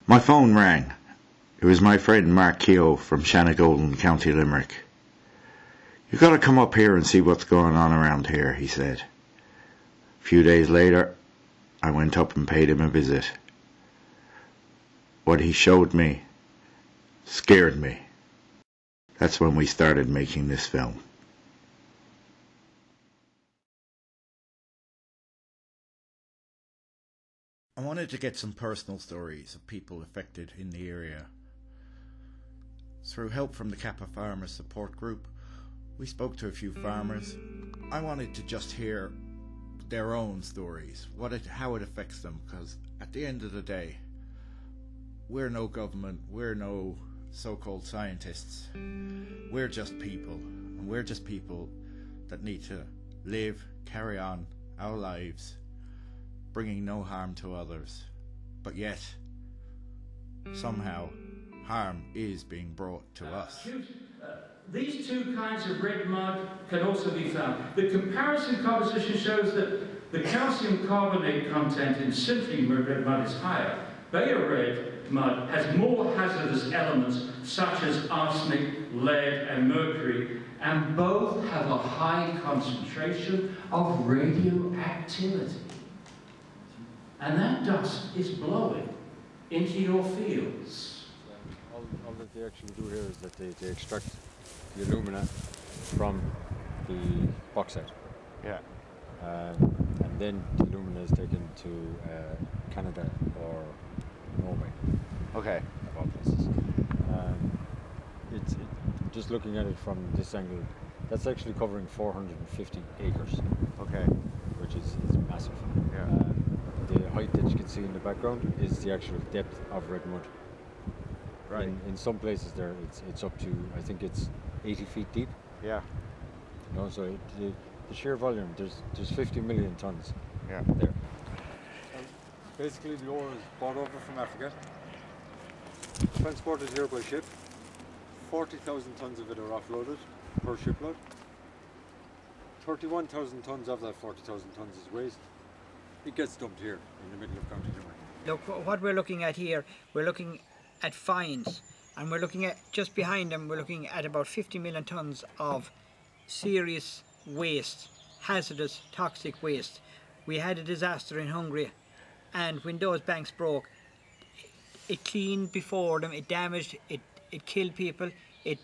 My phone rang. It was my friend Mark Keogh from Shannagolden, County Limerick. "You've got to come up here and see what's going on around here," he said. A few days later, I went up and paid him a visit. What he showed me scared me. That's when we started making this film. I wanted to get some personal stories of people affected in the area. Through help from the Kappa Farmers Support Group, we spoke to a few farmers. I wanted to just hear their own stories, how it affects them, because at the end of the day, we're no government, we're no so-called scientists. We're just people, and we're just people that need to live, carry on our lives, bringing no harm to others. But yet, somehow, harm is being brought to us. These two kinds of red mud can also be found. The comparison composition shows that the calcium carbonate content in simply red mud is higher. Bayer red mud has more hazardous elements such as arsenic, lead and mercury, and both have a high concentration of radioactivity. And that dust is blowing into your fields. All that they actually do here is that they extract the alumina from the bauxite. Yeah. And then the alumina is taken to Canada or Norway. Okay. Of all places. Just looking at it from this angle, that's actually covering 450 acres. Okay. Which is massive. Yeah. The height that you can see in the background is the actual depth of red mud. Right. In some places there, it's up to, I think it's 80 feet deep. Yeah. You know, so the sheer volume, there's 50 million tons. Yeah. There. Basically, the ore is brought over from Africa, transported here by ship. 40,000 tons of it are offloaded per shipload. 31,000 tons of that 40,000 tons is waste. It gets dumped here in the middle of County Limerick. Look, what we're looking at here, we're looking at fines, and we're looking at, just behind them, we're looking at about 50 million tons of serious waste, hazardous, toxic waste. We had a disaster in Hungary, and when those banks broke, it cleaned before them, it damaged, it killed people, it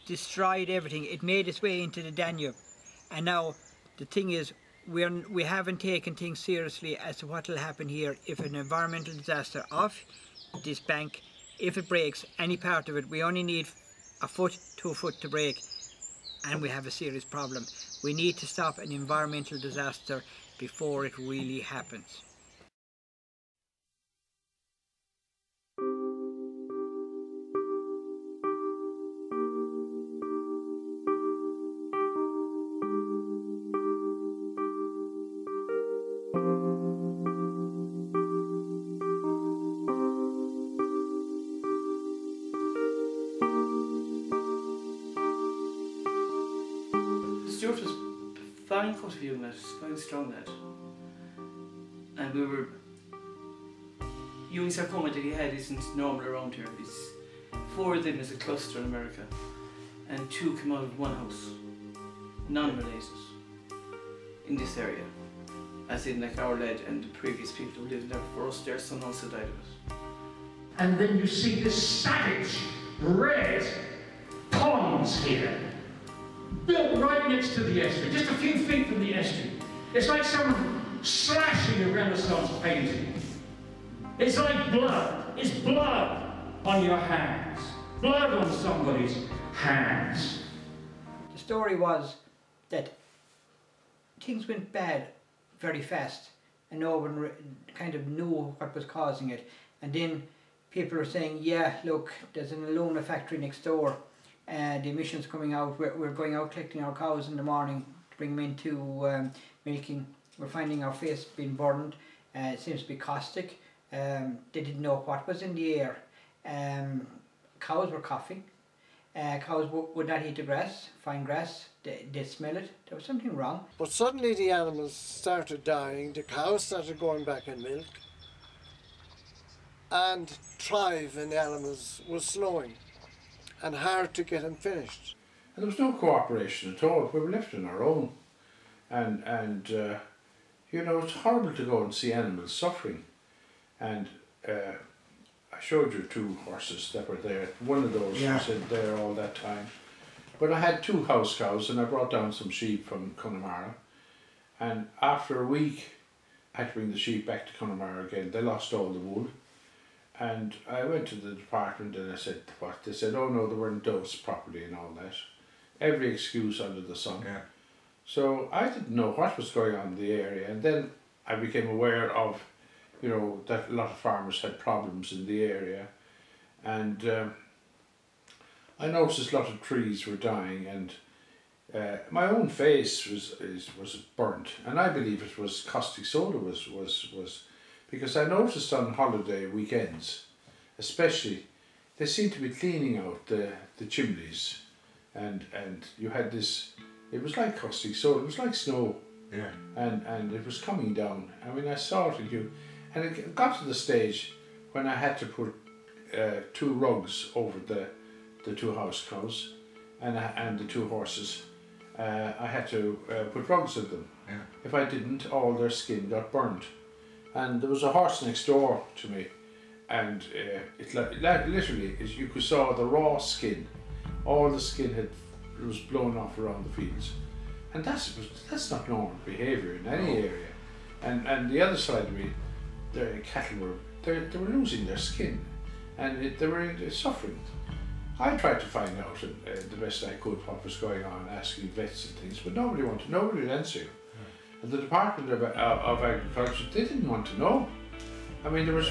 destroyed everything, it made its way into the Danube. And now the thing is, we haven't taken things seriously as to what will happen here if an environmental disaster off this bank, if it breaks any part of it. We only need a foot, 2 foot to break, and we have a serious problem. We need to stop an environmental disaster before it really happens. Stuart was fine foot of young lad, fine strong lad. And we were... Ewing sarcoma that he had isn't normal around here. It's 4 of them is a cluster in America, and 2 come out of one house, non-related, in this area. As in like our lad and the previous people who lived there before us, their son also died of it. And then you see this savage red ponds here, built right next to the estuary, just a few feet from the estuary. It's like someone slashing a Renaissance painting. It's like blood. It's blood on your hands. Blood on somebody's hands. The story was that things went bad very fast and no one kind of knew what was causing it. And then people were saying, yeah, look, there's an alumina factory next door. The emissions coming out, we're going out collecting our cows in the morning to bring them into milking. We're finding our face being burned. It seems to be caustic. They didn't know what was in the air. Cows were coughing. Cows would not eat the grass, fine grass. They smell it. There was something wrong. But suddenly the animals started dying. The cows started going back in milk. and thrive in the animals was slowing and hard to get them finished. And there was no cooperation at all. We were left on our own. And you know, it's horrible to go and see animals suffering. And I showed you 2 horses that were there. One of those was in there all that time. But I had 2 house cows, and I brought down some sheep from Connemara. And after a week, I had to bring the sheep back to Connemara again. They lost all the wool. And I went to the department and I said, what? They said, oh no, they weren't dosed properly and all that. Every excuse under the sun. Yeah. So I didn't know what was going on in the area, and then I became aware of, you know, that a lot of farmers had problems in the area, and I noticed a lot of trees were dying, and my own face was burnt, and I believe it was caustic soda was because I noticed on holiday weekends, especially, they seemed to be cleaning out the chimneys, and you had this. It was like caustic soda, it was like snow, and it was coming down. I mean, I saw it in you, and it got to the stage when I had to put 2 rugs over the 2 house cows and the 2 horses. I had to put rugs in them. Yeah. If I didn't, all their skin got burnt. And there was a horse next door to me, and it literally, as you could saw the raw skin, all the skin was blown off around the fields, and that's not normal behaviour in any area. And the other side of me, the cattle were losing their skin, and they were suffering. I tried to find out the best I could what was going on, asking vets and things, but nobody would answer you. And the Department of Agriculture, they didn't want to know. I mean, there was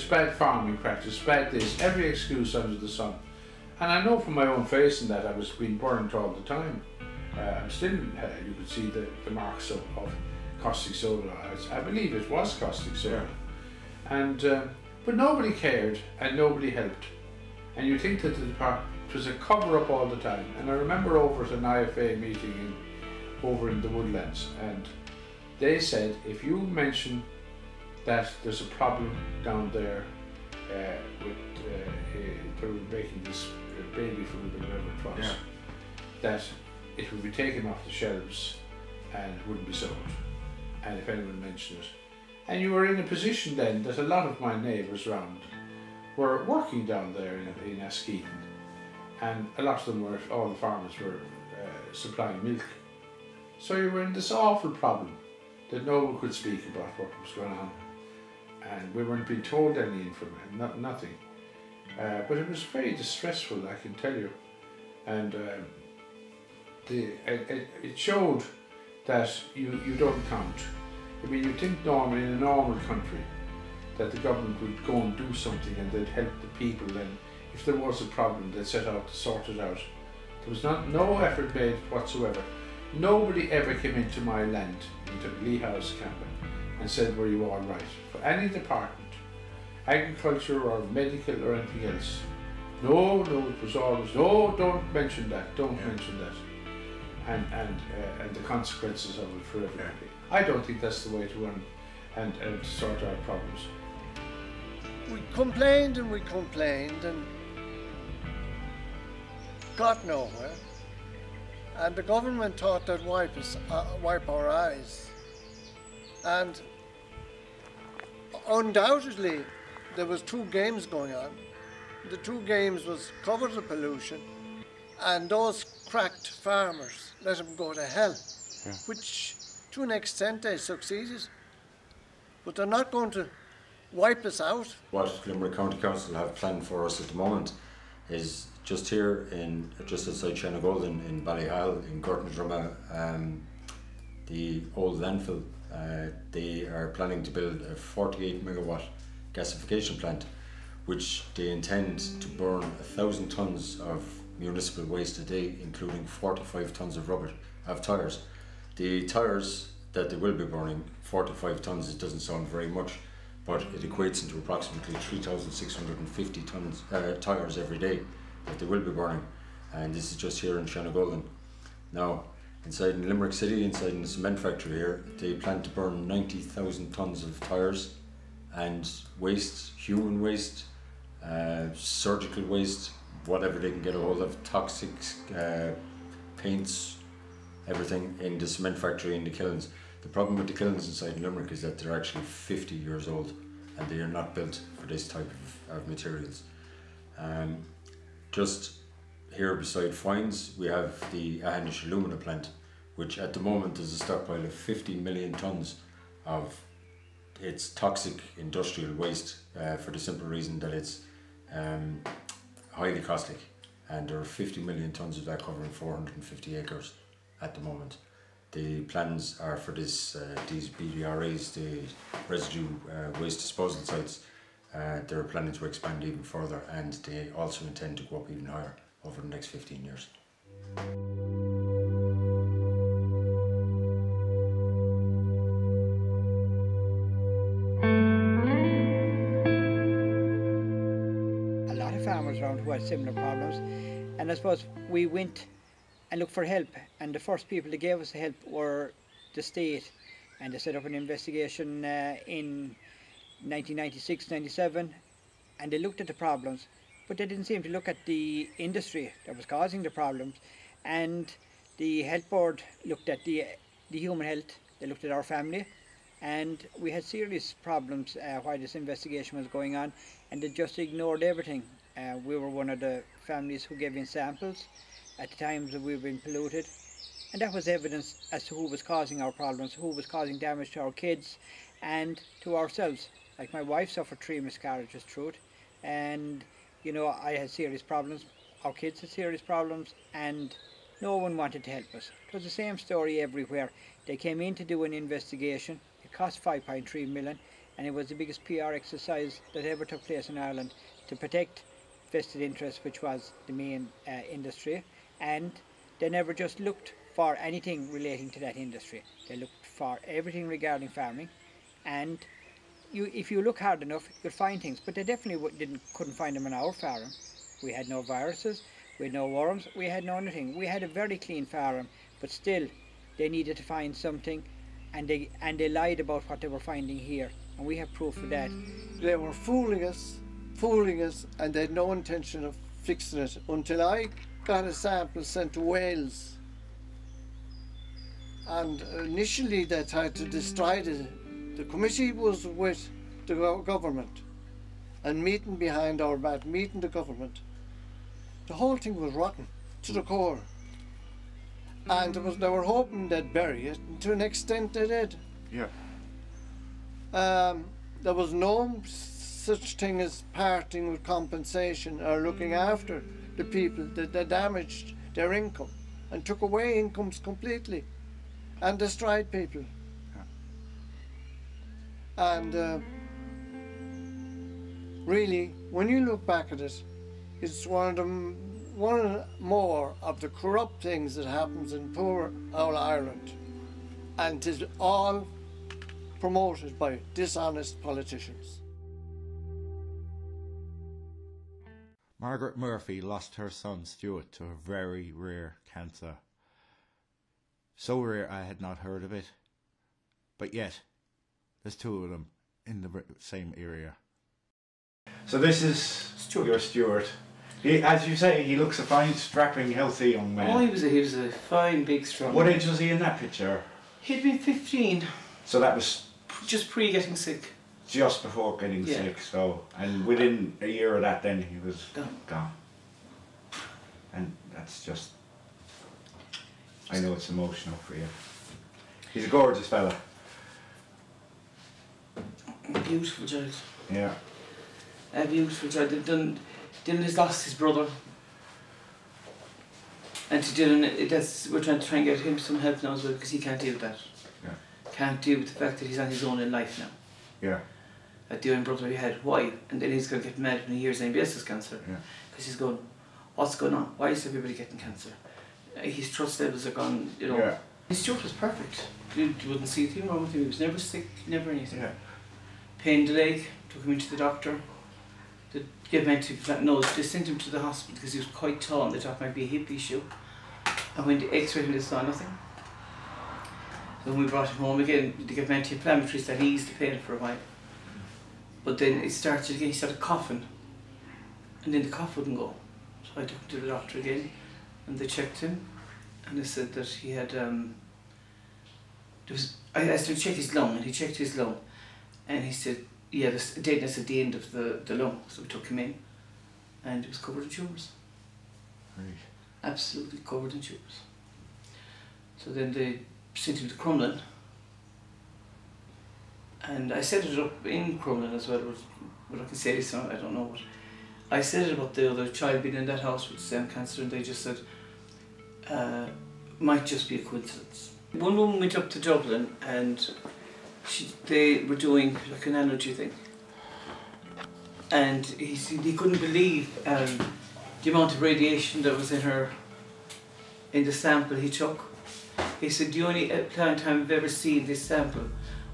bad farming practice, bad this, every excuse under the sun. And I know from my own face in that I was being burnt all the time. I'm still, you could see the marks of caustic soda. I believe it was caustic soda. And but nobody cared and nobody helped. And you think that the department, it was a cover up all the time. And I remember over at an IFA meeting over in the woodlands, and they said, if you mention that there's a problem down there with they were making this baby food or whatever it was, that it would be taken off the shelves and it wouldn't be sold, and if anyone mentioned it. And you were in a position then that a lot of my neighbours round were working down there in Askeaton, and a lot of them were, all the farmers were supplying milk. So you were in this awful problem that no one could speak about what was going on, and we weren't being told any information, nothing. But it was very distressful, I can tell you, and it showed that you don't count. I mean, you'd think normally in a normal country that the government would go and do something and they'd help the people, and if there was a problem they'd set out to sort it out. There was no effort made whatsoever. Nobody ever came into my land, into Lee House camping, and said, were you all right? For any department, agriculture or medical or anything else. No, it was always, no, don't mention that, don't mention that. And the consequences of it for everybody. I don't think that's the way to run and to sort out problems. We complained and got nowhere. And the government thought they'd wipe our eyes. And undoubtedly, there was 2 games going on. The 2 games was cover the pollution, and those cracked farmers let them go to hell, which to an extent they succeeded. But they're not going to wipe us out. What Limerick County Council have planned for us at the moment is just here, just outside Shanagolden in Ballyhall, in Gortnadrumma, the old landfill. They are planning to build a 48 megawatt gasification plant, which they intend to burn 1,000 tonnes of municipal waste a day, including 45 tonnes of tyres. The tyres that they will be burning, 45 tonnes, it doesn't sound very much, but it equates into approximately 3,650 tonnes tyres every day that they will be burning, and this is just here in Shanagolden. Now, inside in Limerick City, inside in the cement factory here, they plan to burn 90,000 tonnes of tyres and waste, human waste, surgical waste, whatever they can get a hold of, toxic paints, everything in the cement factory in the kilns. The problem with the kilns inside Limerick is that they're actually 50 years old and they are not built for this type of materials. Just here beside Foynes we have the Ahanish alumina plant, which at the moment is a stockpile of 50 million tonnes of its toxic industrial waste, for the simple reason that it's highly caustic, and there are 50 million tonnes of that covering 450 acres at the moment. The plans are for this, these BDRAs, the residue waste disposal sites, they're planning to expand even further, and they also intend to go up even higher over the next 15 years. A lot of farmers around who had similar problems, and I suppose we went and looked for help, and the first people that gave us the help were the state, and they set up an investigation in 1996-97, and they looked at the problems, but they didn't seem to look at the industry that was causing the problems. And the health board looked at the human health, they looked at our family, and we had serious problems while this investigation was going on, and they just ignored everything. We were one of the families who gave in samples at the times that we've been polluted, and that was evidence as to who was causing our problems, who was causing damage to our kids and to ourselves. Like my wife suffered 3 miscarriages through it, and you know, I had serious problems, our kids had serious problems, and no one wanted to help us. It was the same story everywhere. They came in to do an investigation, it cost 5.3 million, and it was the biggest PR exercise that ever took place in Ireland to protect vested interests, which was the main industry, and they never just looked for anything relating to that industry. They looked for everything regarding farming, and if you look hard enough, you'll find things, but they definitely couldn't find them on our farm. We had no viruses, we had no worms, we had no anything. We had a very clean farm, but still they needed to find something, and they lied about what they were finding here, and we have proof of that. They were fooling us, and they had no intention of fixing it until I got a sample sent to Wales. And initially they tried to destroy it. The committee was with the government and meeting behind our back, meeting the government. The whole thing was rotten to the core. And they were hoping they'd bury it, and to an extent they did. Yeah. There was no such thing as parting with compensation or looking after the people that they damaged their income and took away incomes completely and destroyed people. And really, when you look back at it, it's one more of the corrupt things that happens in poor old Ireland, and it is all promoted by dishonest politicians. Margaret Murphy lost her son Stuart to a very rare cancer. So rare I had not heard of it, but yet there's 2 of them in the same area. So this is your Stuart. As you say, he looks a fine, strapping, healthy young man. Oh, he was a fine, big, strong What man. age was he in that picture? He'd been 15. So that was Just pre getting sick. just before getting sick. So, and within a year of that, then he was gone. And that's just, I know it's emotional for you. He's a gorgeous fella. Beautiful child. Yeah. A beautiful child. Dylan has lost his brother. And to Dylan, we're trying to get him some help now as well, because he can't deal with that. Yeah. Can't deal with the fact that he's on his own in life now. Yeah. That the young brother he had, why? And then he's going to get mad when he hears anybody else has cancer. Yeah. Because he's going, what's going on? Why is everybody getting cancer? His trust levels are gone, you know. Yeah. His Stuart was perfect. You wouldn't see anything wrong with him. He was never sick, never anything. Yeah. Pain in the leg, took him into the doctor. They gave him to nose. They sent him to the hospital because he was quite tall and they thought it might be a hip issue. And when they x-rayed him, they saw nothing. So when we brought him home again, they gave him anti-inflammatories that eased the pain for a while. But then it started again, he started coughing, and then the cough wouldn't go. So I took him to the doctor again, and they checked him, and they said that he had, I asked him to check his lung, and he checked his lung, and he said, yeah, there's deadness at the end of the lung, so we took him in, and it was covered in tumours. Right. Absolutely covered in tumours. So then they sent him to Crumlin, and I set it up in Crumlin as well, but I can say this, I don't know what. I said it about the other child being in that house with the same cancer, and they just said, might just be a coincidence. One woman went up to Dublin, and they were doing like an allergy thing, and he said he couldn't believe the amount of radiation that was in the sample he took. He said the only time I've ever seen this sample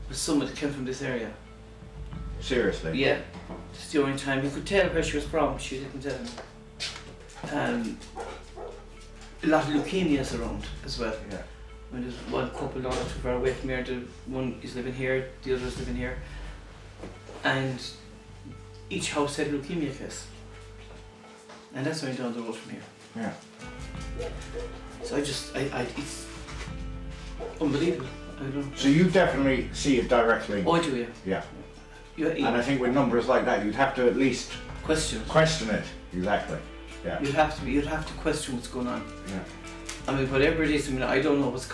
was someone that came from this area. Seriously? Yeah, it's the only time. He could tell where she was from, she didn't tell him. A lot of leukemias around as well. Yeah. When there's one couple not too far away from here, the one is living here, the other is living here. And each house had a leukemia case. And that's only down the road from here. Yeah. So it's unbelievable. I don't. So you definitely see it directly. Oh, I do, yeah. Yeah. And I think with numbers like that, you'd have to at least question it. Exactly. Yeah. You'd have to question what's going on. Yeah. I mean, whatever it is, I mean, I don't know what's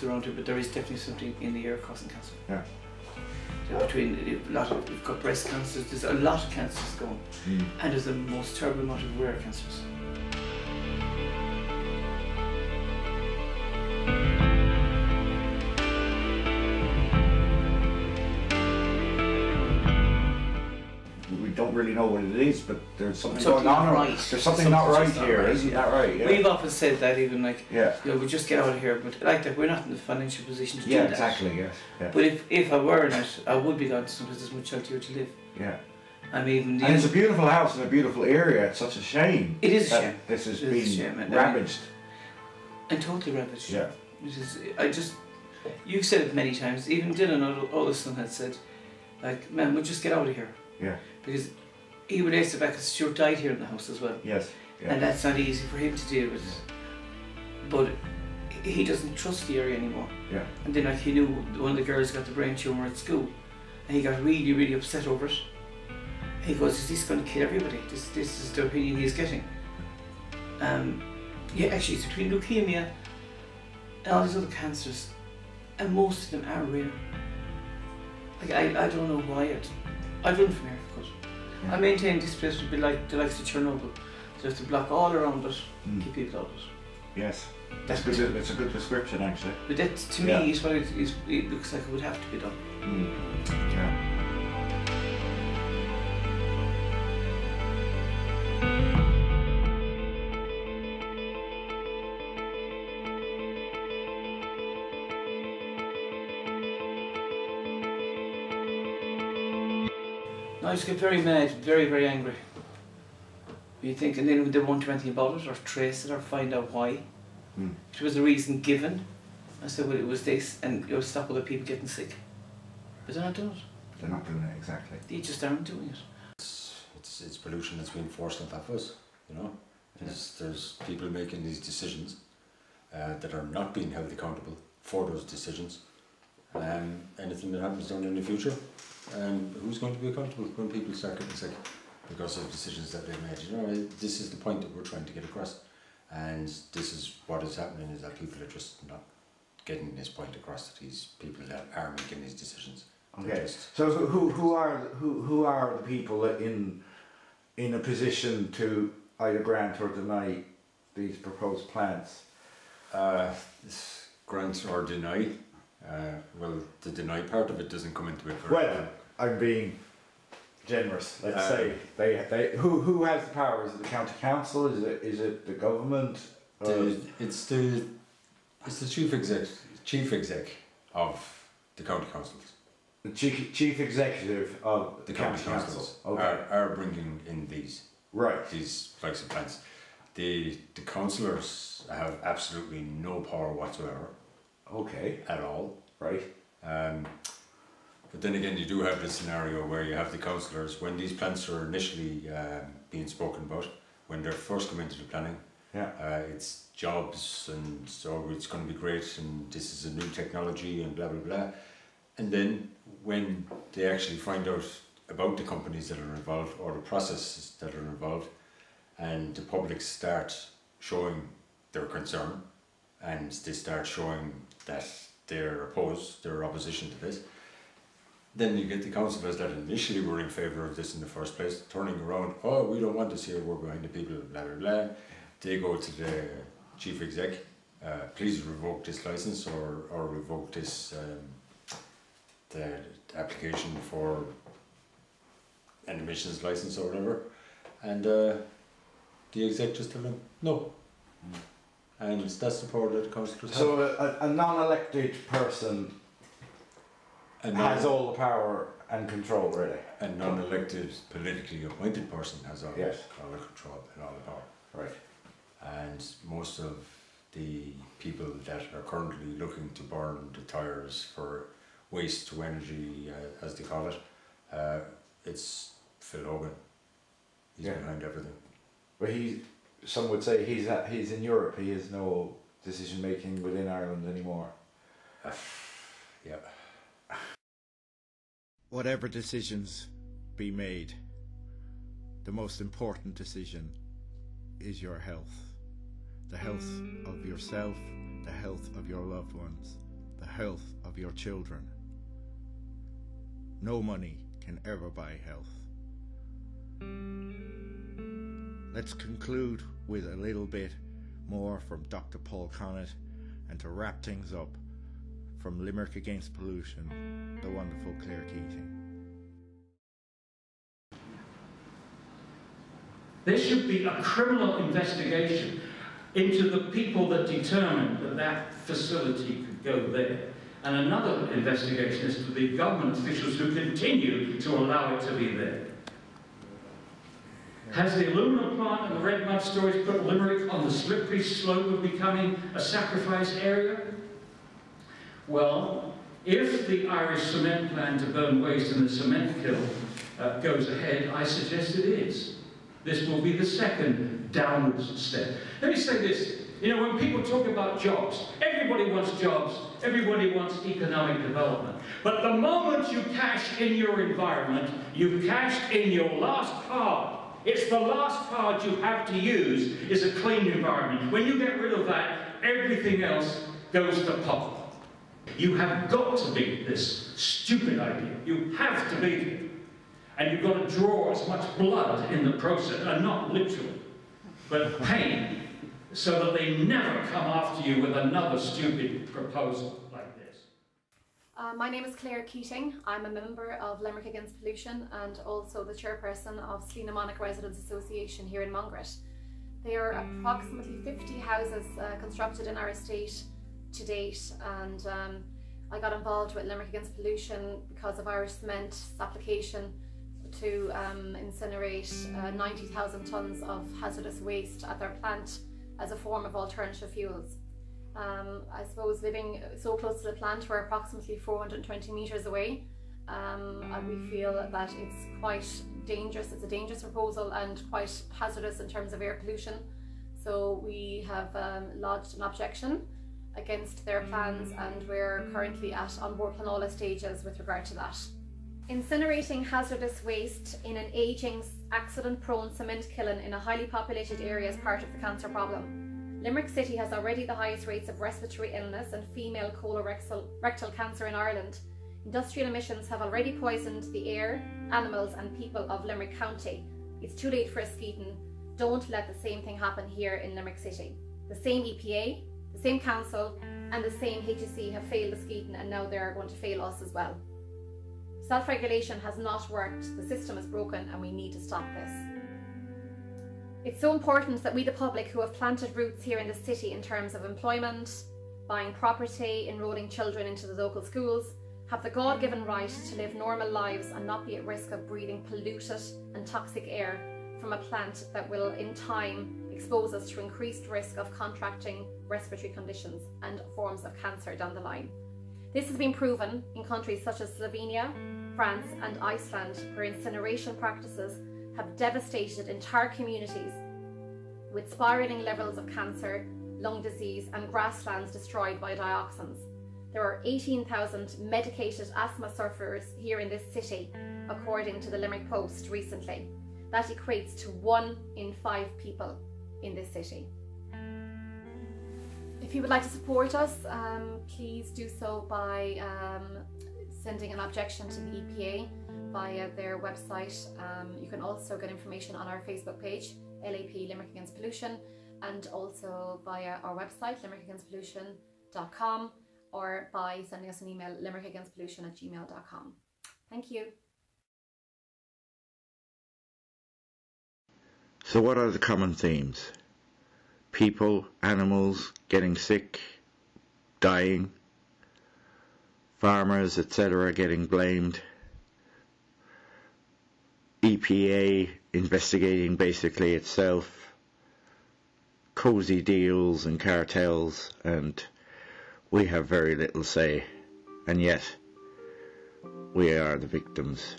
around it, but there is definitely something in the air causing cancer. Yeah. Between we've got breast cancers, there's a lot of cancers going, and there's the most terrible amount of rare cancers. We don't really know what it is, but there's something going on. Right. There's something not right here, isn't that right? Yeah. We've often said that, even like, yeah. You know, we just get out of here, but like that, we're not in the financial position to do Yeah, that. exactly, yes. Yeah. But if I were in it, I would be going to someplace there's much healthier to live. Yeah. I mean, and it's a beautiful house and a beautiful area. It's such a shame. It is a shame. This has been ravaged. And totally ravaged. Yeah. It is. You've said it many times. Even Dylan Olison had said, like, man, we'll just get out of here. Yeah. Because he relates it back because Stuart died here in the house as well. Yes. Yeah. And that's not easy for him to deal with. But he doesn't trust the area anymore. Yeah. And then, like, he knew one of the girls got the brain tumour at school, and he got really, really upset over it. He goes, is this going to kill everybody? This is the opinion he's getting. Yeah, actually, it's between leukemia and all these other cancers, and most of them are rare. Like, I don't know why. I'd run from here, of course. Yeah. I maintain this place would be like the likes of Chernobyl. So have to block all around it, keep people out of it. Yes. That's good. It's a good description, actually. But that, to me, is what it looks like it would have to be done. Yeah. I just get very mad, very, very angry. You think, and then they won't do anything about it, or trace it, or find out why. If there was a reason given, I said, well, it was this, and you'll stop other people getting sick. But they're not doing it. They're not doing it, exactly. They just aren't doing it. It's pollution that's being forced on top of us, you know. There's people making these decisions that are not being held accountable for those decisions. Anything that happens down in the future, who's going to be accountable when people start getting sick because of decisions that they've made? You know, this is the point that we're trying to get across, and this is what is happening, is that people are just not getting this point across, that these people that are making these decisions. Okay, so who are the people in a position to either grant or deny these proposed plans? Grant or deny. Well, the deny part of it doesn't come into it. Well, I'm being generous. Let's say who has the power? Is it the county council? Is it the government? It's the chief exec of the county councils. The chief executive of the county councils are bringing in these types of plans. The councillors have absolutely no power whatsoever. Okay. At all. Right. But then again, you do have this scenario where you have the councillors, when these plants are initially being spoken about, when they're first come into the planning, it's jobs and so it's going to be great and this is a new technology and blah blah blah. And then when they actually find out about the companies that are involved or the processes that are involved, and the public start showing their concern and they start showing that they're opposed, their opposition to this, then you get the councillors that initially were in favour of this in the first place, turning around, oh, we don't want this here, we're behind the people, blah blah blah. They go to the chief exec, please revoke this licence or revoke this the application for an emissions licence or whatever, and the exec just tell them no. And that's the power that the councillors have. So a non-elected person has all the power and control, really. A non-elected, politically appointed person has all the control and all the power. Right. And most of the people that are currently looking to burn the tyres for waste to energy, as they call it, it's Phil Hogan. He's behind everything. But some would say he's in Europe. He has no decision making within Ireland anymore. Yeah. Whatever decisions be made, the most important decision is your health. The health of yourself, the health of your loved ones, the health of your children. No money can ever buy health. Let's conclude with a little bit more from Dr. Paul Connacht, and to wrap things up, from Limerick Against Pollution, the wonderful Claire Keating. There should be a criminal investigation into the people that determined that that facility could go there, and another investigation as to the government officials who continue to allow it to be there. Has the aluminum plant and the red mud storage put Limerick on the slippery slope of becoming a sacrifice area? Well, if the Irish cement plan to burn waste in the cement kiln goes ahead, I suggest it is. This will be the second downwards step. Let me say this. You know, when people talk about jobs, everybody wants jobs, everybody wants economic development. But the moment you cash in your environment, you've cashed in your last card. It's the last card you have to use is a clean environment. When you get rid of that, everything else goes to pot. You have got to beat this stupid idea. You have to beat it. And you've got to draw as much blood in the process, and not literally, but pain, so that they never come after you with another stupid proposal like this. My name is Claire Keating. I'm a member of Limerick Against Pollution and also the chairperson of Sleenamonic Residents Association here in Mongret. There are approximately 50 houses constructed in our estate to date, and I got involved with Limerick Against Pollution because of Irish Cement's application to incinerate 90,000 tonnes of hazardous waste at their plant as a form of alternative fuels. I suppose living so close to the plant, we're approximately 420 metres away, and we feel that it's quite dangerous. It's a dangerous proposal and quite hazardous in terms of air pollution. So we have lodged an objection against their plans, and we're currently at on-board planola stages with regard to that. Incinerating hazardous waste in an ageing, accident-prone cement kiln in a highly populated area is part of the cancer problem. Limerick City has already the highest rates of respiratory illness and female colorectal cancer in Ireland. Industrial emissions have already poisoned the air, animals and people of Limerick County. It's too late for a skeeton. Don't let the same thing happen here in Limerick City. The same EPA, the same council and the same HSE have failed the skeeton, and now they're going to fail us as well. Self-regulation has not worked, the system is broken, and we need to stop this. It's so important that we, the public, who have planted roots here in the city in terms of employment, buying property, enrolling children into the local schools, have the God-given right to live normal lives and not be at risk of breathing polluted and toxic air from a plant that will, in time, expose us to increased risk of contracting respiratory conditions and forms of cancer down the line. This has been proven in countries such as Slovenia, France and Iceland, where incineration practices have devastated entire communities with spiralling levels of cancer, lung disease and grasslands destroyed by dioxins. There are 18,000 medicated asthma sufferers here in this city, according to the Limerick Post recently. That equates to 1 in 5 people in this city. If you would like to support us, please do so by sending an objection to the EPA via their website. You can also get information on our Facebook page, LAP Limerick Against Pollution, and also via our website, limerickagainstpollution.com, or by sending us an email, limerickagainstpollution@gmail.com. Thank you. So what are the common themes? People, animals getting sick, dying, farmers, etc. getting blamed, EPA investigating basically itself, cozy deals and cartels, and we have very little say, and yet we are the victims.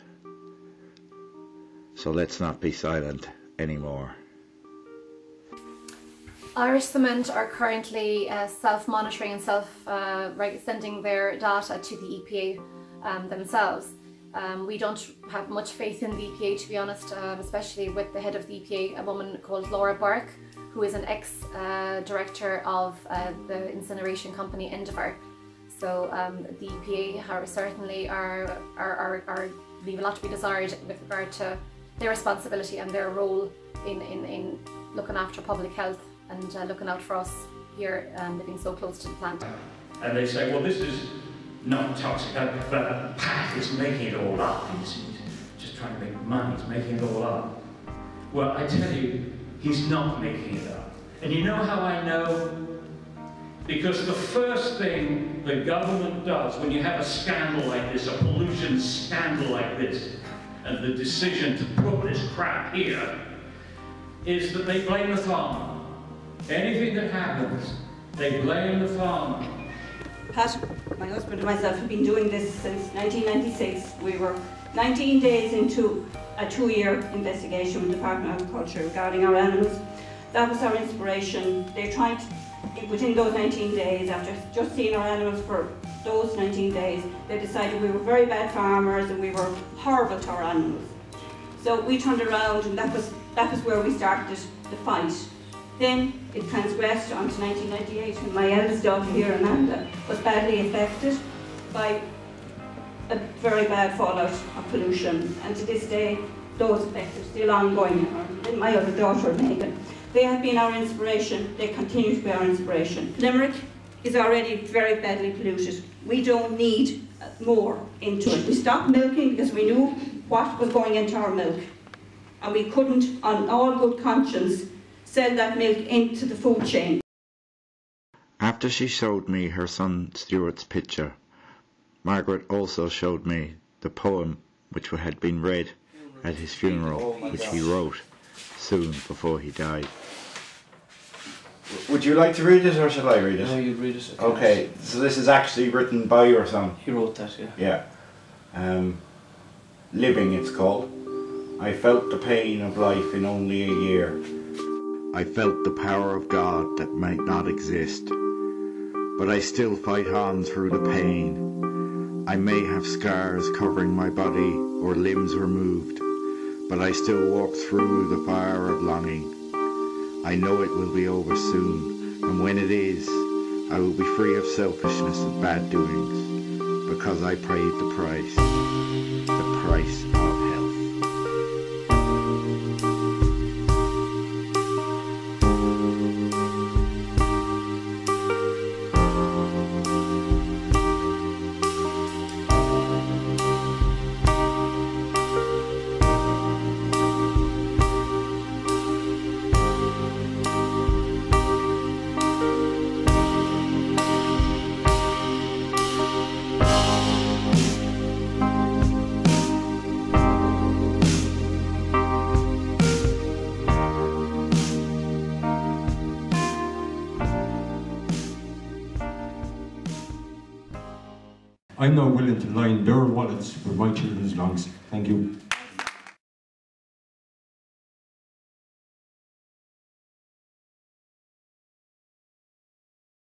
So let's not be silent anymore. Irish Cement are currently self-monitoring and sending their data to the EPA themselves. We don't have much faith in the EPA, to be honest, especially with the head of the EPA, a woman called Laura Burke, who is an ex-director of the incineration company Endeavour. So the EPA certainly leave a lot to be desired with regard to their responsibility and their role in looking after public health and looking out for us here living so close to the plant. And they say, well, this is not toxic, but Pat is making it all up. He's just trying to make money, he's making it all up. Well, I tell you, he's not making it up. And you know how I know? Because the first thing the government does when you have a scandal like this, a pollution scandal like this, and the decision to put this crap here, is that they blame the farmer. Anything that happens, they blame the farmer. Pat, my husband and myself have been doing this since 1996. We were 19 days into a 2-year investigation with the Department of Agriculture regarding our animals. That was our inspiration. They tried, within those 19 days, after just seeing our animals for those 19 days, they decided we were very bad farmers and we were horrible to our animals. So we turned around, and that was where we started the fight. Then it transgressed onto 1998 when my eldest daughter here, Amanda, was badly affected by a very bad fallout of pollution, and to this day those effects are still ongoing. And my other daughter, Megan, they have been our inspiration, they continue to be our inspiration. Limerick is already very badly polluted. We don't need more into it. We stopped milking because we knew what was going into our milk, and we couldn't, on all good conscience, sell that milk into the food chain. After she showed me her son Stuart's picture, Margaret also showed me the poem which had been read at his funeral, which he wrote soon before he died. Would you like to read it, or shall I read it? No, you read it. Okay, so this is actually written by your son. He wrote that, yeah. Yeah. Living, it's called. I felt the pain of life in only a year. I felt the power of God that might not exist, but I still fight on through the pain. I may have scars covering my body or limbs removed, but I still walk through the fire of longing. I know it will be over soon, and when it is, I will be free of selfishness and bad doings, because I paid the price of health. I'm now willing to line their wallets with my children's lungs. Thank you.